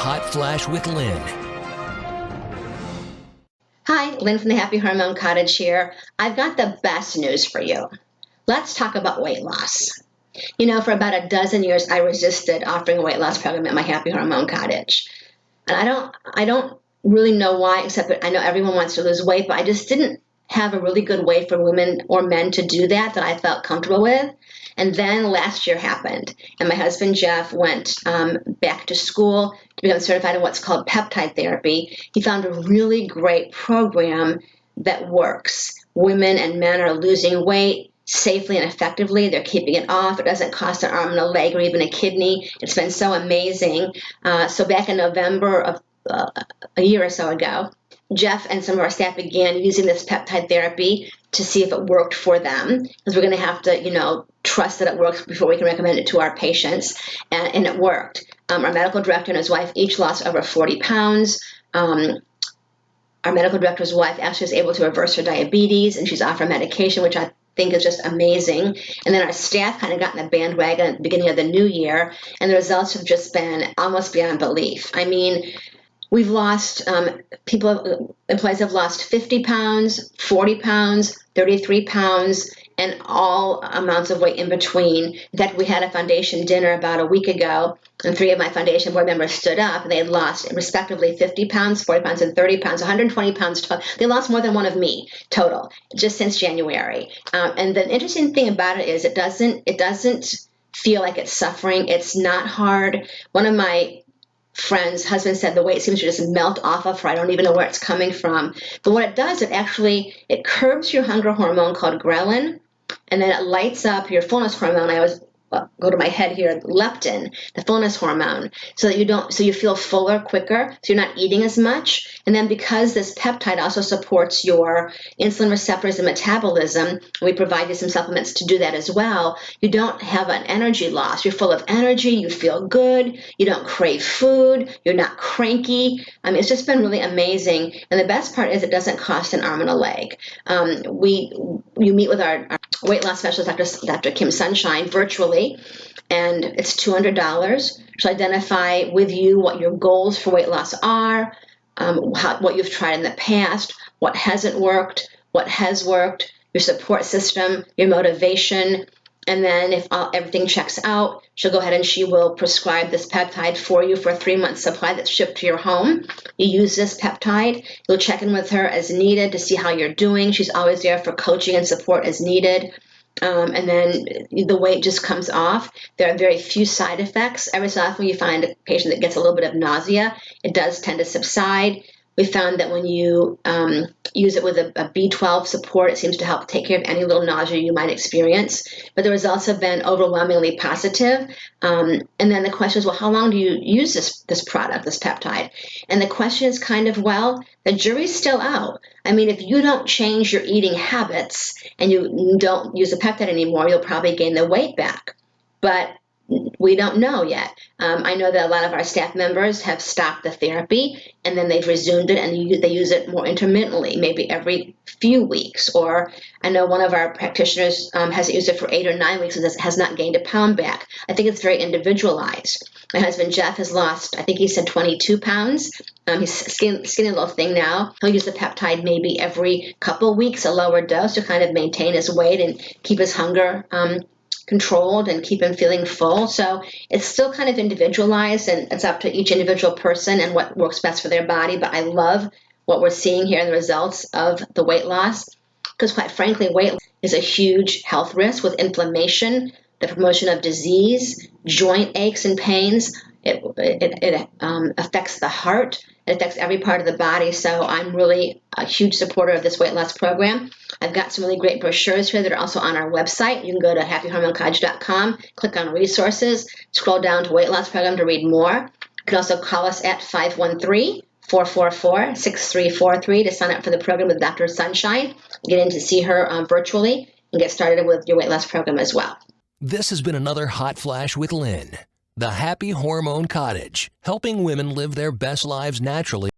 Hot Flash with Lyn. Hi, Lyn from the Happy Hormone Cottage here. I've got the best news for you. Let's talk about weight loss. You know, for about a dozen years, I resisted offering a weight loss program at my Happy Hormone Cottage. And I don't really know why, except that I know everyone wants to lose weight, but I just didn't have a really good way for women or men to do that I felt comfortable with. And then last year happened, and my husband Jeff went back to school to become certified in what's called peptide therapy. He found a really great program that works. Women and men are losing weight safely and effectively. They're keeping it off. It doesn't cost an arm and a leg or even a kidney. It's been so amazing. So back in November of a year or so ago, Jeff and some of our staff began using this peptide therapy to see if it worked for them, because we're going to have to, trust that it works before we can recommend it to our patients, and it worked. Our medical director and his wife each lost over 40 pounds. Our medical director's wife actually was able to reverse her diabetes, and she's off her medication, which I think is just amazing. And then our staff kind of got in the bandwagon at the beginning of the new year, and the results have just been almost beyond belief. I mean, we've lost, employees have lost 50 pounds, 40 pounds, 33 pounds, and all amounts of weight in between. In fact, we had a foundation dinner about a week ago, and 3 of my foundation board members stood up, and they had lost respectively 50 pounds, 40 pounds, and 30 pounds, 120 pounds total. They lost more than one of me total, just since January. And the interesting thing about it is it doesn't feel like it's suffering. It's not hard. One of my friend's husband said the weight seems to just melt off of her. I don't even know where it's coming from. But what it does, it curbs your hunger hormone called ghrelin, and then it lights up your fullness hormone. I always go to my head here, leptin, the fullness hormone, so you feel fuller quicker, so you're not eating as much. And then because this peptide also supports your insulin receptors and metabolism, we provide you some supplements to do that as well, you don't have an energy loss. You're full of energy, you feel good, you don't crave food, you're not cranky. I mean, it's just been really amazing. And the best part is it doesn't cost an arm and a leg. You meet with our weight loss specialist, Dr. Kim Sunshine, virtually, and it's $200. She'll identify with you what your goals for weight loss are, what you've tried in the past, what hasn't worked, what has worked, your support system, your motivation. And then if everything checks out, she'll go ahead and she will prescribe this peptide for you for a 3-month supply that's shipped to your home. You use this peptide. You'll check in with her as needed to see how you're doing. She's always there for coaching and support as needed. And then the weight just comes off. There are very few side effects. Every so often you find a patient that gets a little bit of nausea. It does tend to subside. We found that when you use it with a B12 support, it seems to help take care of any little nausea you might experience. But the results have been overwhelmingly positive. And then the question is, well, how long do you use this product, this peptide? And the question is kind of, well, the jury's still out. I mean, if you don't change your eating habits and you don't use the peptide anymore, you'll probably gain the weight back. But we don't know yet. I know that a lot of our staff members have stopped the therapy and then they've resumed it, and they use it more intermittently, maybe every few weeks. Or I know one of our practitioners hasn't used it for 8 or 9 weeks and has not gained a pound back. I think it's very individualized. My husband Jeff has lost, I think he said 22 pounds. He's skinny little thing now. He'll use the peptide maybe every couple weeks, a lower dose, to kind of maintain his weight and keep his hunger controlled and keep him feeling full. So it's still kind of individualized, and it's up to each individual person and what works best for their body. But I love what we're seeing here in the results of the weight loss, because quite frankly, weight is a huge health risk with inflammation, the promotion of disease, joint aches and pains. It affects the heart. It affects every part of the body. So I'm really a huge supporter of this weight loss program. I've got some really great brochures here that are also on our website. You can go to happyhormonecottage.com, click on resources, scroll down to weight loss program to read more. You can also call us at 513-444-6343 to sign up for the program with Dr. Sunshine, get in to see her virtually, and get started with your weight loss program as well. This has been another Hot Flash with Lyn. The Happy Hormone Cottage, helping women live their best lives naturally.